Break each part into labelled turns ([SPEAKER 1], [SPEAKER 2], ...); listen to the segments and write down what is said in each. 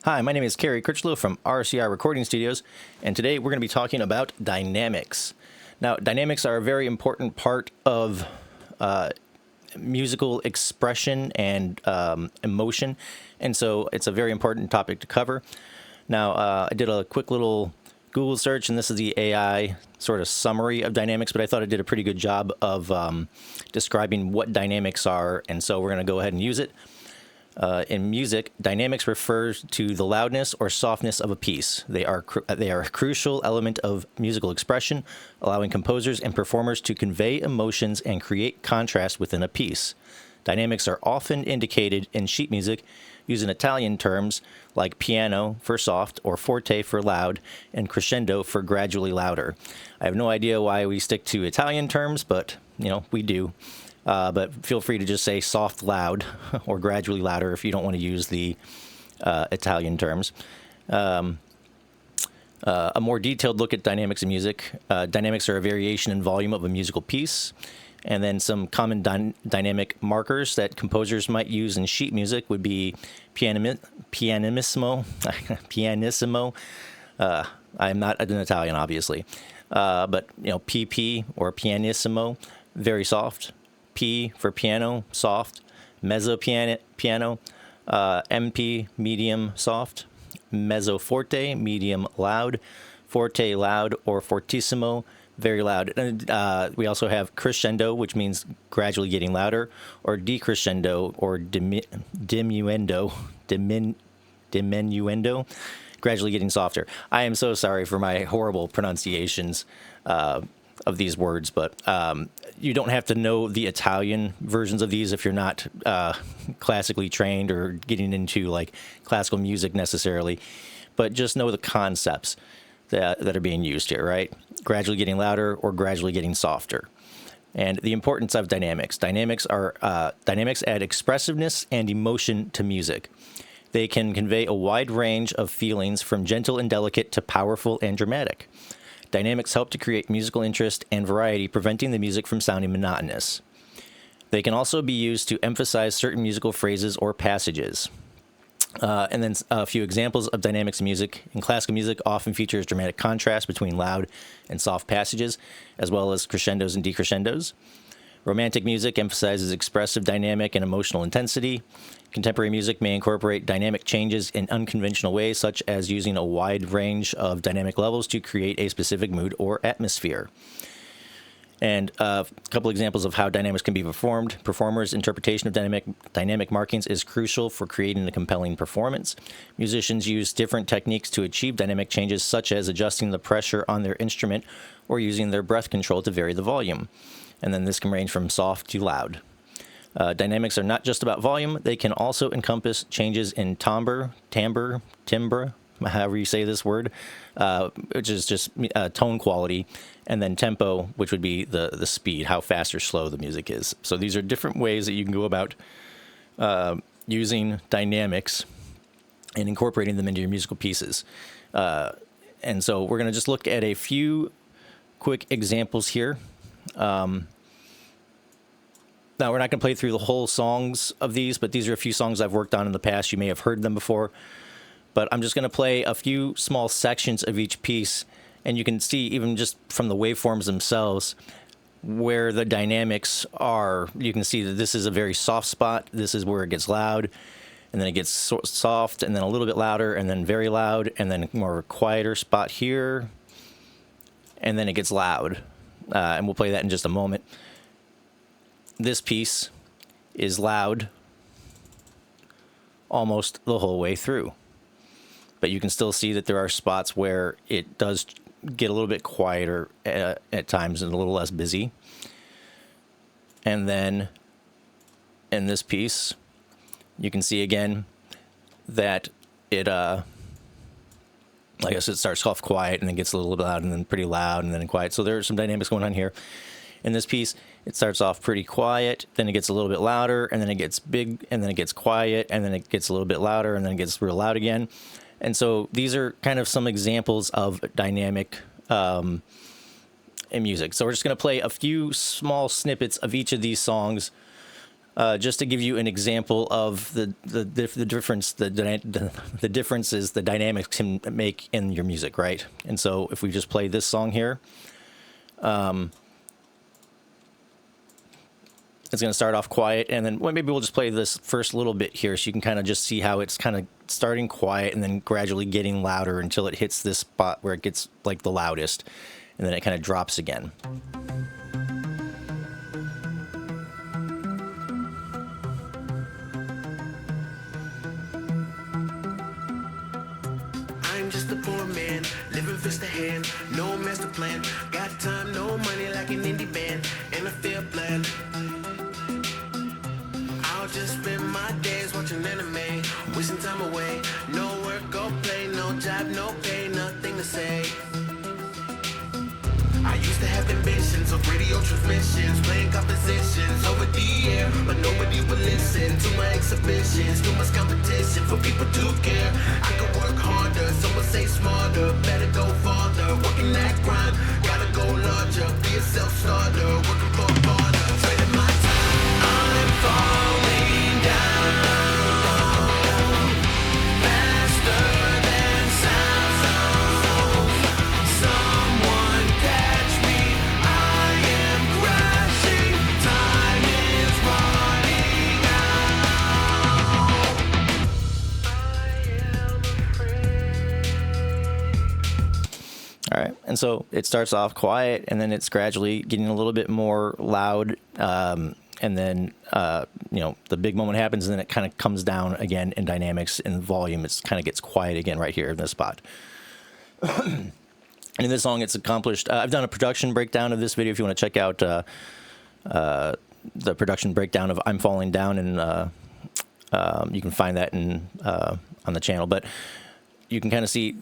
[SPEAKER 1] Hi, my name is Kerry Critchlow from RCR Recording Studios, and today we're going to be talking about dynamics. Now, dynamics are a very important part of musical expression and emotion, and so it's a very important topic to cover. Now, I did a quick little Google search, and this is the AI sort of summary of dynamics, but I thought it did a pretty good job of describing what dynamics are, and so we're going to go ahead and use it. In music, dynamics refers to the loudness or softness of a piece. They are a crucial element of musical expression, allowing composers and performers to convey emotions and create contrast within a piece. Dynamics are often indicated in sheet music using Italian terms like piano for soft or forte for loud and crescendo for gradually louder. I have no idea why we stick to Italian terms, but we do. But feel free to just say soft loud or gradually louder if you don't want to use the Italian terms. A more detailed look at dynamics in music. Dynamics are a variation in volume of a musical piece. And then some common dynamic markers that composers might use in sheet music would be pianissimo. Pianissimo. I'm not an Italian, obviously. But PP or pianissimo, very soft. P for piano, soft. Mezzo piano, MP, medium, soft. Mezzo forte, medium, loud. Forte, loud, or fortissimo, very loud. And we also have crescendo, which means gradually getting louder, or decrescendo, or diminuendo, gradually getting softer. I am so sorry for my horrible pronunciations of these words, but you don't have to know the Italian versions of these if you're not classically trained or getting into like classical music necessarily, but just know the concepts that are being used here, right? Gradually getting louder or gradually getting softer. And the importance of dynamics. Dynamics add expressiveness and emotion to music. They can convey a wide range of feelings from gentle and delicate to powerful and dramatic. Dynamics help to create musical interest and variety, preventing the music from sounding monotonous. They can also be used to emphasize certain musical phrases or passages. And then a few examples of dynamics in music. In classical music, often features dramatic contrast between loud and soft passages, as well as crescendos and decrescendos. Romantic music emphasizes expressive dynamic and emotional intensity. Contemporary music may incorporate dynamic changes in unconventional ways, such as using a wide range of dynamic levels to create a specific mood or atmosphere. And a couple examples of how dynamics can be performed. Performers' interpretation of dynamic markings is crucial for creating a compelling performance. Musicians use different techniques to achieve dynamic changes, such as adjusting the pressure on their instrument or using their breath control to vary the volume. And then this can range from soft to loud. Dynamics are not just about volume. They can also encompass changes in timbre, however you say this word, which is just tone quality, and then tempo, which would be the speed, how fast or slow the music is. So these are different ways that you can go about using dynamics and incorporating them into your musical pieces. And so we're going to just look at a few quick examples here. Now, we're not going to play through the whole songs of these, but these are a few songs I've worked on in the past. You may have heard them before. But I'm just going to play a few small sections of each piece, and you can see even just from the waveforms themselves where the dynamics are. You can see that this is a very soft spot. This is where it gets loud, and then it gets soft, and then a little bit louder, and then very loud, and then more of a quieter spot here, and then it gets loud. And we'll play that in just a moment. This piece is loud almost the whole way through. But you can still see that there are spots where it does get a little bit quieter at times and a little less busy. And then in this piece, you can see again that it, like I said, it starts off quiet and then gets a little bit loud and then pretty loud and then quiet. So there are some dynamics going on here. In this piece, it starts off pretty quiet, then it gets a little bit louder, and then it gets big, and then it gets quiet, and then it gets a little bit louder, and then it gets real loud again. And so these are kind of some examples of dynamic in music. So we're just going to play a few small snippets of each of these songs Just to give you an example of the difference, the differences the dynamics can make in your music, right? And so if we just play this song here, it's going to start off quiet, and then maybe we'll just play this first little bit here so you can kind of just see how it's kind of starting quiet and then gradually getting louder until it hits this spot where it gets like the loudest, and then it kind of drops again.
[SPEAKER 2] I'm just a poor man, living fist to hand, no master plan. Got time, no money like an indie band, and I feel bland. I'll just spend my days watching anime, wasting time away. No work, go play, no job, no pay, nothing to say. I used to have ambitions of radio transmissions, playing compositions over the air, but nobody would listen to my exhibitions. Too much competition for people to care. I could work harder, someone say smarter, better go farther. Working that grind, gotta go larger, be a self-starter, working for a partner, trading my time. I'm falling down faster than sound. Someone catch me, I am crashing. Time is running out. I am afraid.
[SPEAKER 1] All right, and so it starts off quiet, and then it's gradually getting a little bit more loud, and then the big moment happens, and then it kind of comes down again in dynamics and volume. It kind of gets quiet again right here in this spot. And in this song, it's accomplished. I've done a production breakdown of this video. If you want to check out the production breakdown of "I'm Falling Down," and you can find that on the channel. But you can kind of see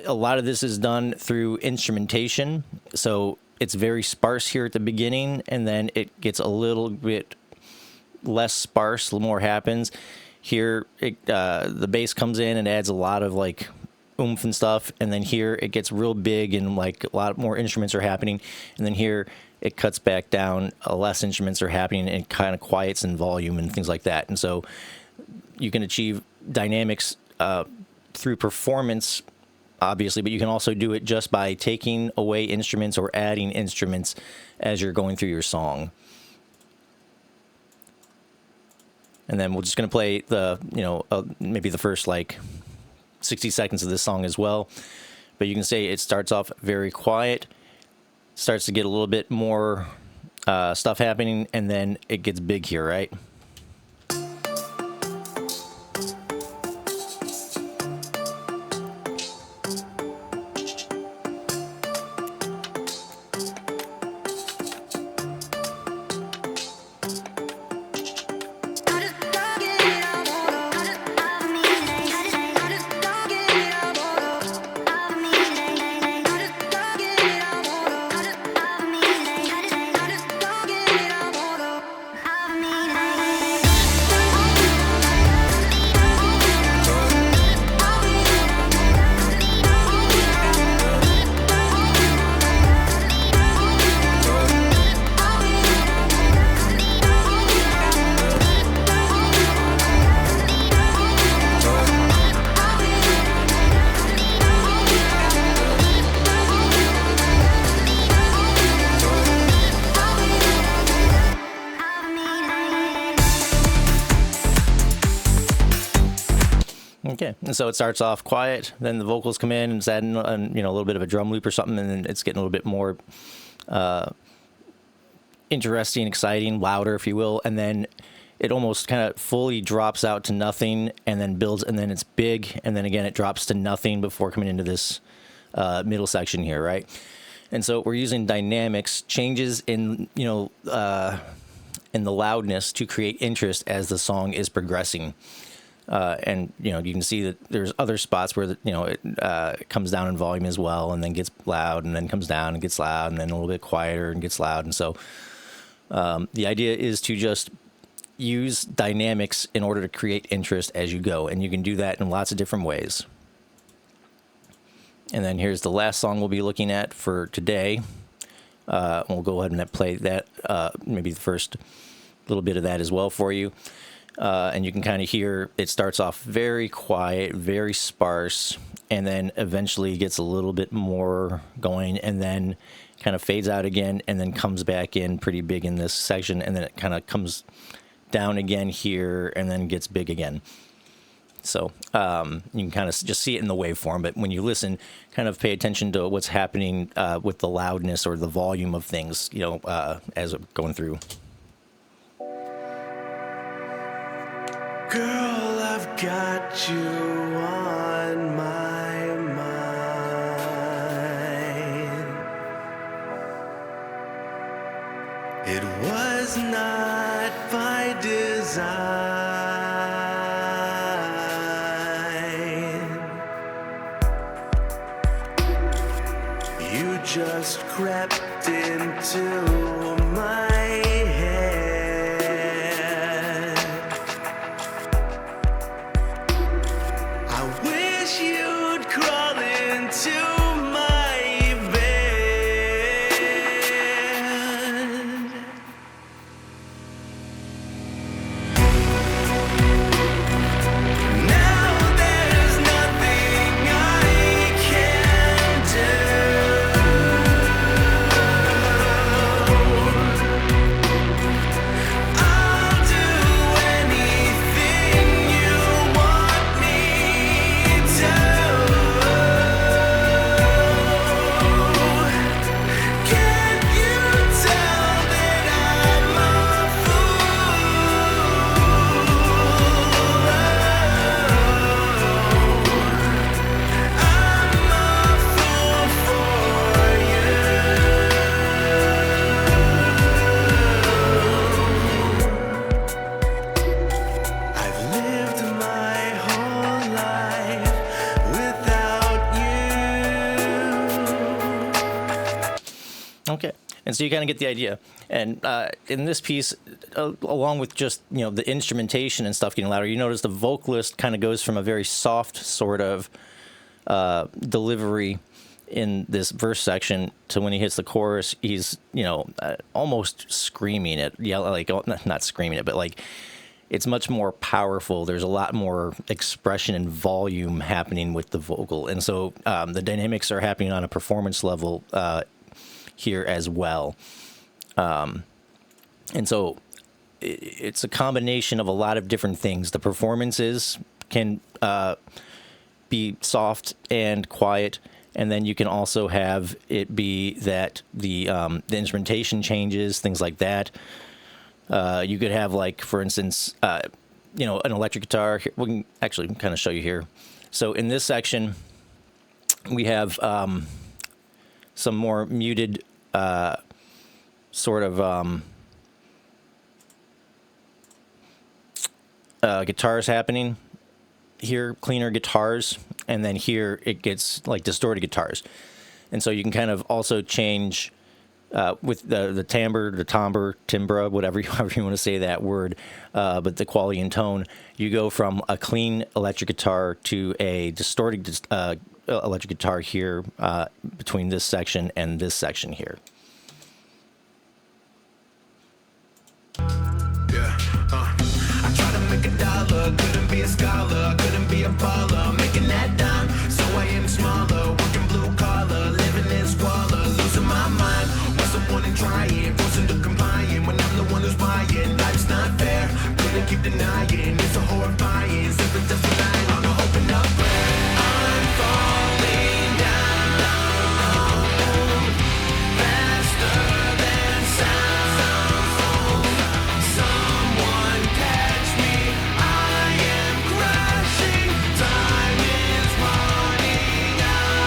[SPEAKER 1] a lot of this is done through instrumentation. So it's very sparse here at the beginning, and then it gets a little bit less sparse, a little more happens. Here, the bass comes in and adds a lot of like oomph and stuff, and then here it gets real big and like a lot more instruments are happening, and then here it cuts back down, less instruments are happening, and it kind of quiets in volume and things like that. And so you can achieve dynamics through performance, obviously, but you can also do it just by taking away instruments or adding instruments as you're going through your song. And then we're just going to play the, maybe the first like 60 seconds of this song as well. But you can say it starts off very quiet, starts to get a little bit more stuff happening, and then it gets big here, right? Okay, and so it starts off quiet, then the vocals come in and it's adding a little bit of a drum loop or something, and then it's getting a little bit more interesting, exciting, louder, if you will, and then it almost kind of fully drops out to nothing, and then builds, and then it's big, and then again it drops to nothing before coming into this middle section here, right? And so we're using dynamics, changes in in the loudness to create interest as the song is progressing. And you can see that there's other spots where it comes down in volume as well, and then gets loud, and then comes down and gets loud, and then a little bit quieter and gets loud. And so the idea is to just use dynamics in order to create interest as you go, and you can do that in lots of different ways. And then here's the last song we'll be looking at for today. We'll go ahead and play that, maybe the first little bit of that as well for you. And you can kind of hear it starts off very quiet, very sparse, and then eventually gets a little bit more going, and then kind of fades out again, and then comes back in pretty big in this section, and then it kind of comes down again here, and then gets big again. So you can kind of just see it in the waveform, but when you listen, kind of pay attention to what's happening with the loudness or the volume of things, as it's going through.
[SPEAKER 2] Girl, I've got you on my mind. It was not by design. You just crept into my head. I wish you'd crawl into my bed. Now there's nothing I can do. I'll do anything you want me to. Can't you tell that I'm a I've lived my whole life without you.
[SPEAKER 1] Okay. And so you kind of get the idea. And in this piece, along with just, the instrumentation and stuff getting louder, you notice the vocalist kind of goes from a very soft sort of delivery in this verse section to when he hits the chorus, he's, almost screaming it. Yeah, like, not screaming it, but like, it's much more powerful. There's a lot more expression and volume happening with the vocal. And so the dynamics are happening on a performance level here as well. And so it's a combination of a lot of different things. The performances can be soft and quiet, and then you can also have it be that the instrumentation changes, things like that. You could have, like, for instance, an electric guitar. We can actually kind of show you here. So in this section, we have some more muted sort of guitars happening here, cleaner guitars, and then here it gets like distorted guitars. And so you can kind of also change with the timbre, timbra, whatever however you want to say that word, but the quality and tone. You go from a clean electric guitar to a distorted electric guitar here between this section and this section here.
[SPEAKER 2] I try to make a dollar, couldn't be a scholar, couldn't be a baller, making that dime, so I am smaller, working blue collar, living in squalor, losing my mind. What's the point in trying, forcing to complying when I'm the one who's buying? Life's not fair, couldn't keep denying, it's so horrifying, simply just relying on a hoping up prayer. I'm falling down faster than sound. Someone catch me, I am crashing, time is running out.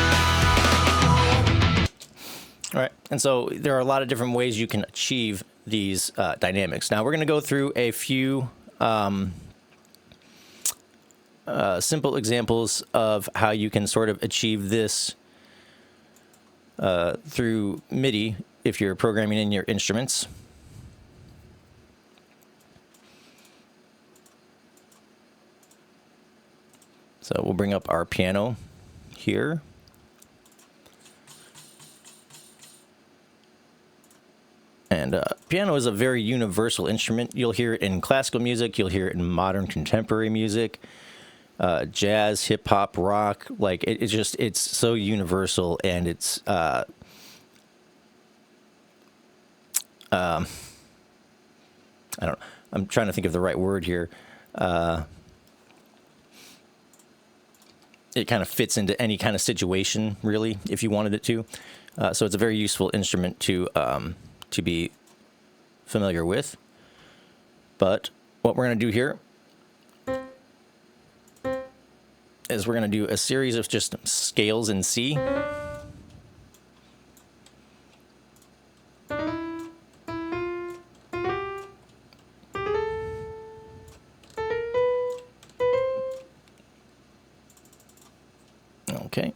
[SPEAKER 1] All right, and so there are a lot of different ways you can achieve these dynamics. Now we're going to go through a few simple examples of how you can sort of achieve this through MIDI if you're programming in your instruments. So we'll bring up our piano here. And piano is a very universal instrument. You'll hear it in classical music. You'll hear it in modern contemporary music, jazz, hip hop, rock. Like it's so universal, and it's I don't. I'm trying to think of the right word here. It kind of fits into any kind of situation, really, if you wanted it to. So it's a very useful instrument to be familiar with. But what we're going to do here is we're going to do a series of just scales in C. Okay.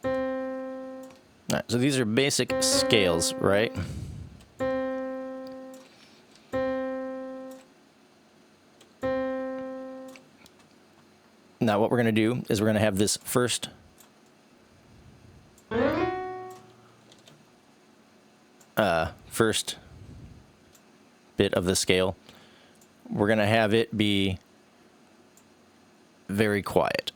[SPEAKER 1] All right, so these are basic scales, right? Now what we're going to do is we're going to have this first bit of the scale. We're going to have it be very quiet.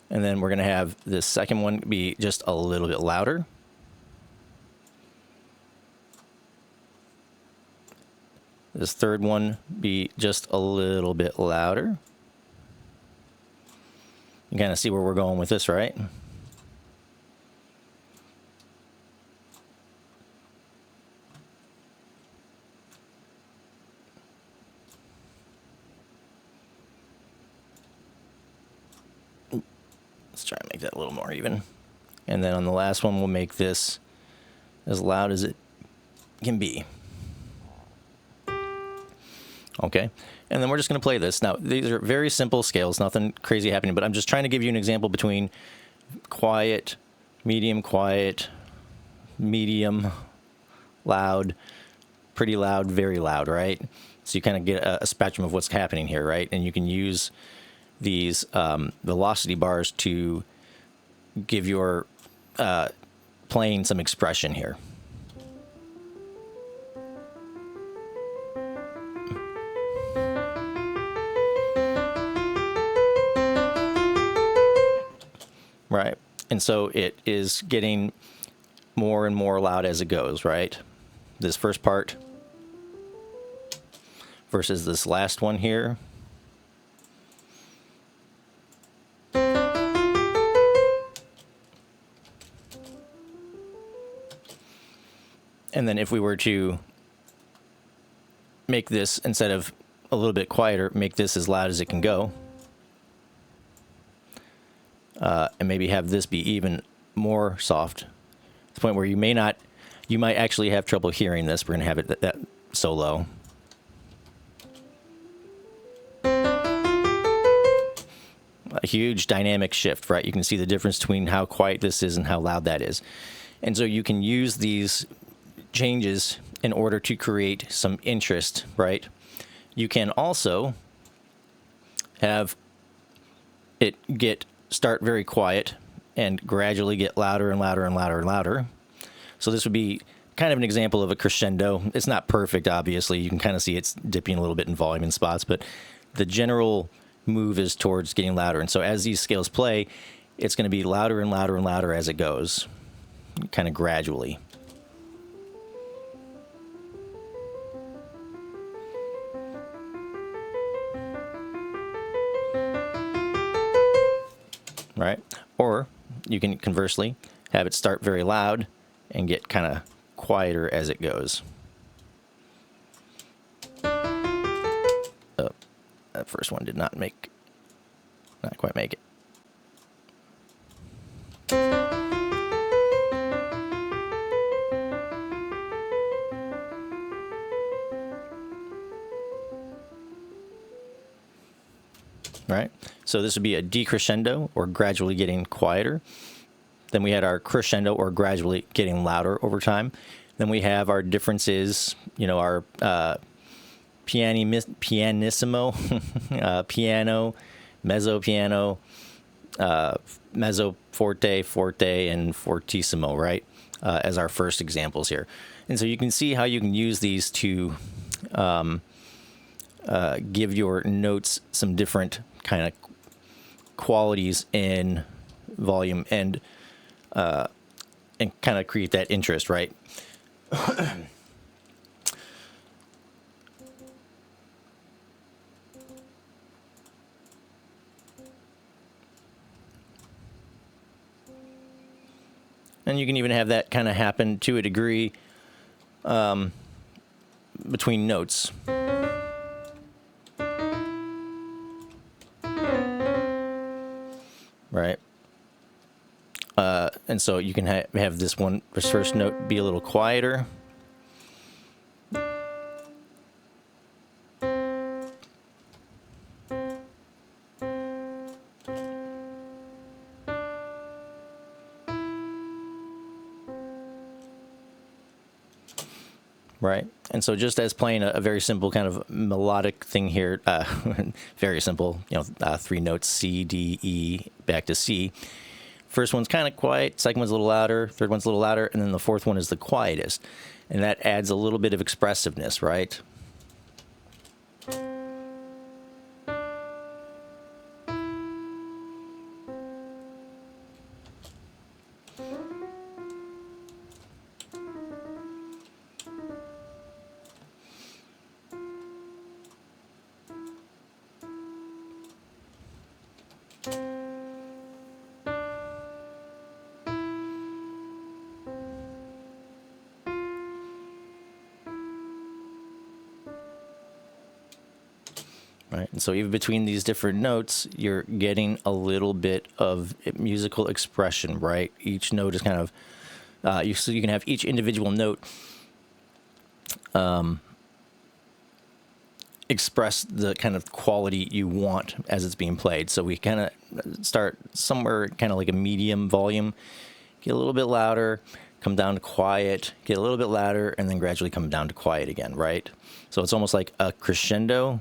[SPEAKER 1] And then we're going to have this second one be just a little bit louder. This third one be just a little bit louder. You kind of see where we're going with this, right? Let's try and make that a little more even. And then on the last one, we'll make this as loud as it can be. Okay, and then we're just going to play this. Now, these are very simple scales, nothing crazy happening, but I'm just trying to give you an example between quiet, medium, loud, pretty loud, very loud, right? So you kind of get a spectrum of what's happening here, right? And you can use these velocity bars to give your playing some expression here. Right. And so it is getting more and more loud as it goes, right? This first part versus this last one here. And then if we were to make this, instead of a little bit quieter, make this as loud as it can go. And maybe have this be even more soft, to the point where you might actually have trouble hearing this. We're going to have it that so low. A huge dynamic shift, right? You can see the difference between how quiet this is and how loud that is. And so you can use these changes in order to create some interest, right? You can also have it start very quiet and gradually get louder and louder and louder and louder. So this would be kind of an example of a crescendo. It's not perfect, obviously. You can kind of see it's dipping a little bit in volume in spots, but the general move is towards getting louder. And so as these scales play, it's going to be louder and louder and louder as it goes, kind of gradually. Right? Or you can conversely have it start very loud and get kind of quieter as it goes. Oh, that first one did not quite make it. Right? So this would be a decrescendo, or gradually getting quieter. Then we had our crescendo, or gradually getting louder over time. Then we have our differences, our pianissimo, piano, mezzo piano, mezzo forte, forte, and fortissimo, right? As our first examples here. And so you can see how you can use these to give your notes some different kind of qualities in volume and kind of create that interest, right? And you can even have that kind of happen to a degree between notes. Right. And so you can have this first note be a little quieter. Right. And so just as playing a very simple kind of melodic thing here, very simple, 3 notes, C, D, E, back to C. First one's kind of quiet, second one's a little louder, third one's a little louder, and then the fourth one is the quietest. And that adds a little bit of expressiveness, right? Right. And so even between these different notes, you're getting a little bit of musical expression, right? Each note is kind of, so you can have each individual note express the kind of quality you want as it's being played. So we kind of start somewhere kind of like a medium volume, get a little bit louder, come down to quiet, get a little bit louder, and then gradually come down to quiet again, right? So it's almost like a crescendo,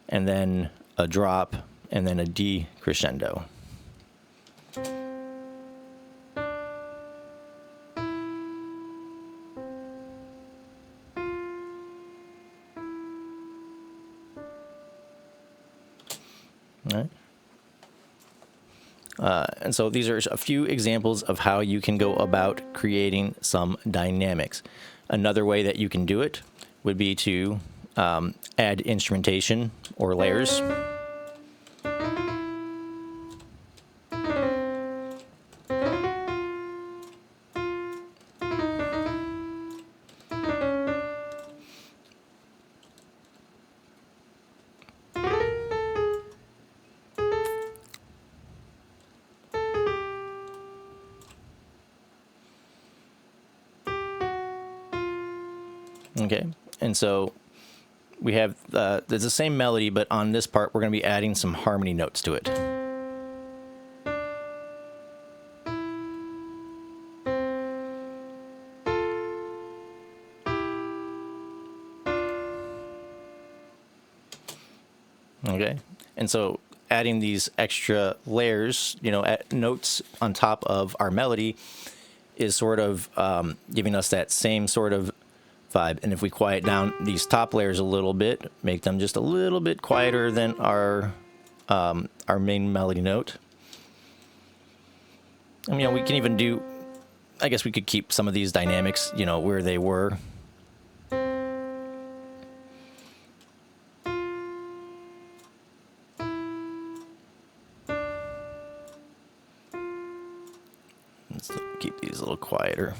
[SPEAKER 1] and then a drop, and then a decrescendo. All right. And so these are a few examples of how you can go about creating some dynamics. Another way that you can do it would be to add instrumentation or layers. Okay, and so we have, there's the same melody, but on this part, we're going to be adding some harmony notes to it. Okay, and so adding these extra layers, notes on top of our melody is sort of giving us that same sort of vibe. And if we quiet down these top layers a little bit, make them just a little bit quieter than our main melody note. I mean, we can even do, I guess we could keep some of these dynamics, where they were. Let's keep these a little quieter.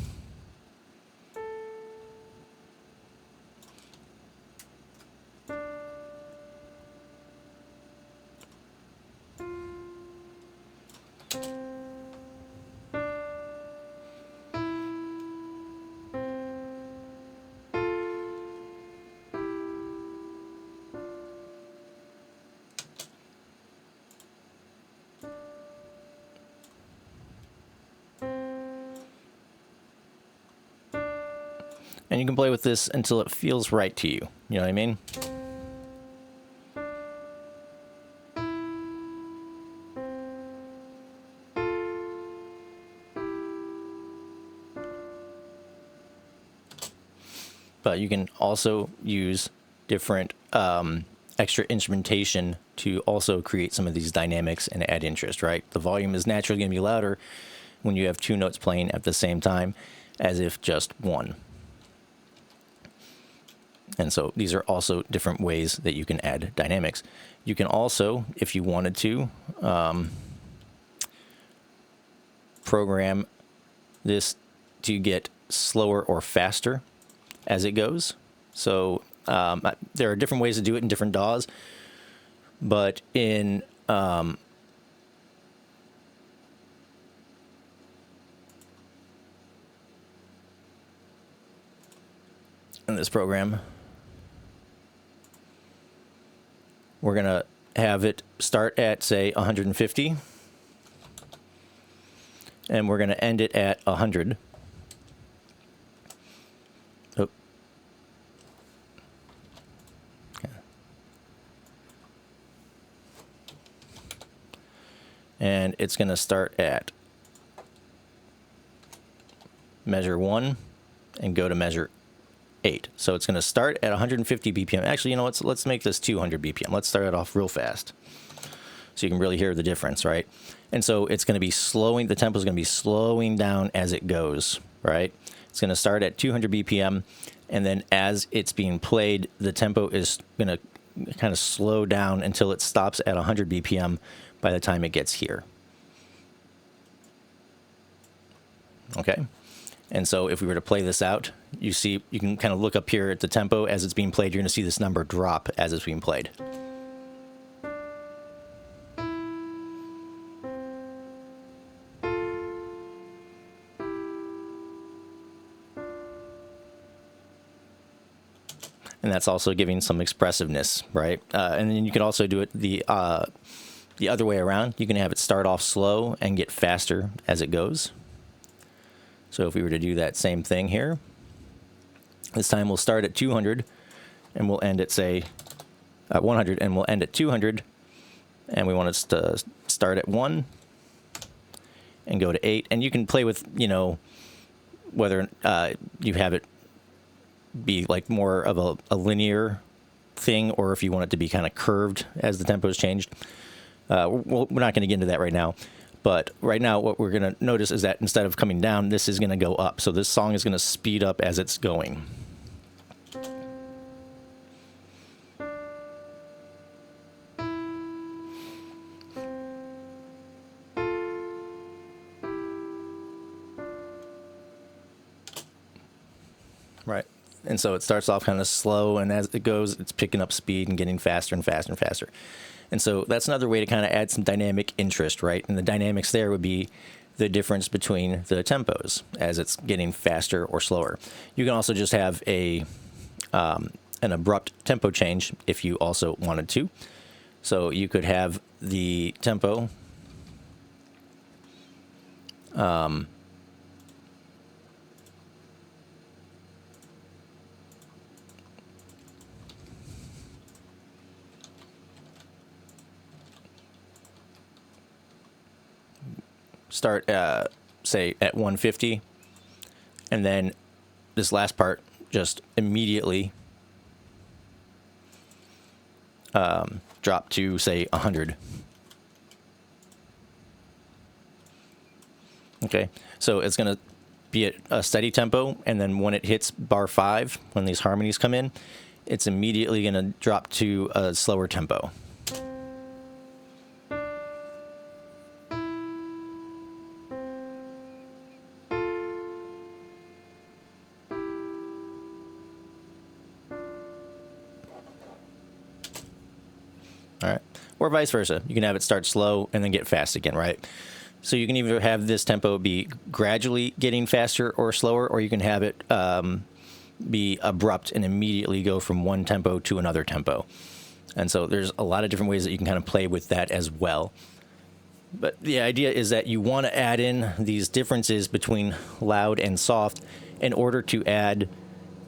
[SPEAKER 1] And you can play with this until it feels right to you. You know what I mean? But you can also use different extra instrumentation to also create some of these dynamics and add interest, right? The volume is naturally going to be louder when you have two notes playing at the same time as if just one. And so these are also different ways that you can add dynamics. You can also, if you wanted to, program this to get slower or faster as it goes. So there are different ways to do it in different DAWs, but in this program, we're going to have it start at, say, 150, and we're going to end it at 100. Oh. And it's going to start at measure 1 and go to measure 8. So it's going to start at 150 BPM. Actually, you know, let's make this 200 BPM. Let's start it off real fast so you can really hear the difference, right? And so it's going to be slowing, the tempo is going to be slowing down as it goes, right? It's going to start at 200 BPM, and then as it's being played, the tempo is going to kind of slow down until it stops at 100 BPM by the time it gets here. Okay? And so if we were to play this out, you see, you can kind of look up here at the tempo as it's being played. You're going to see this number drop as it's being played. And that's also giving some expressiveness, right? And then you can also do it the other way around. You can have it start off slow and get faster as it goes. So if we were to do that same thing here, this time we'll start at 200 and we'll end at, say, 100, and we'll end at 200. And we want it to start at 1 and go to 8. And you can play with, you know, whether you have it be like more of a linear thing, or if you want it to be kind of curved as the tempo is changed. We're not going to get into that right now. But right now, what we're going to notice is that instead of coming down, this is going to go up. So this song is going to speed up as it's going. Right. And so it starts off kind of slow, and as it goes, it's picking up speed and getting faster and faster and faster. And so that's another way to kind of add some dynamic interest, right? And the dynamics there would be the difference between the tempos as it's getting faster or slower. You can also just have an abrupt tempo change if you also wanted to. So you could have the tempo start, say, at 150, and then this last part just immediately drop to, say, 100. Okay, so it's going to be at a steady tempo, and then when it hits bar 5, when these harmonies come in, it's immediately going to drop to a slower tempo. All right, or vice versa. You can have it start slow and then get fast again, right? So you can either have this tempo be gradually getting faster or slower, or you can have it be abrupt and immediately go from one tempo to another tempo. And so there's a lot of different ways that you can kind of play with that as well. But the idea is that you want to add in these differences between loud and soft, in order to add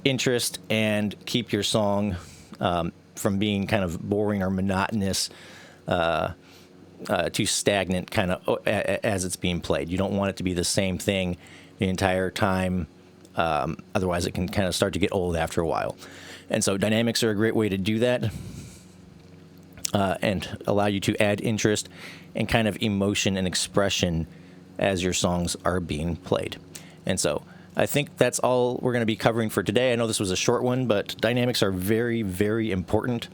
[SPEAKER 1] interest and keep your song from being kind of boring or monotonous to stagnant kind of as it's being played. You don't want it to be the same thing the entire time. Otherwise, it can kind of start to get old after a while. And so dynamics are a great way to do that and allow you to add interest and kind of emotion and expression as your songs are being played. And so I think that's all we're going to be covering for today. I know this was a short one, but dynamics are very, very important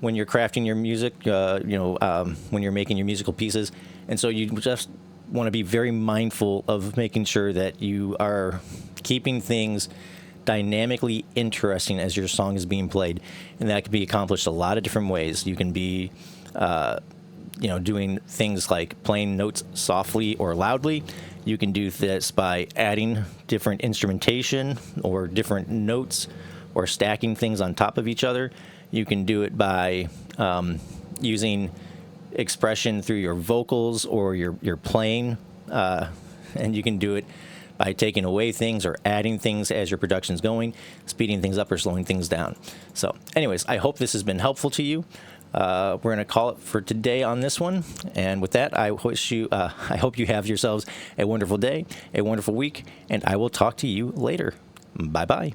[SPEAKER 1] when you're crafting your music, when you're making your musical pieces. And so you just want to be very mindful of making sure that you are keeping things dynamically interesting as your song is being played. And that can be accomplished a lot of different ways. You can be, doing things like playing notes softly or loudly. You can do this by adding different instrumentation or different notes or stacking things on top of each other. You can do it by using expression through your vocals or your playing. And you can do it by taking away things or adding things as your production's going, speeding things up or slowing things down. So anyways, I hope this has been helpful to you. We're going to call it for today on this one. And with that, I hope you have yourselves a wonderful day, a wonderful week, and I will talk to you later. Bye-bye.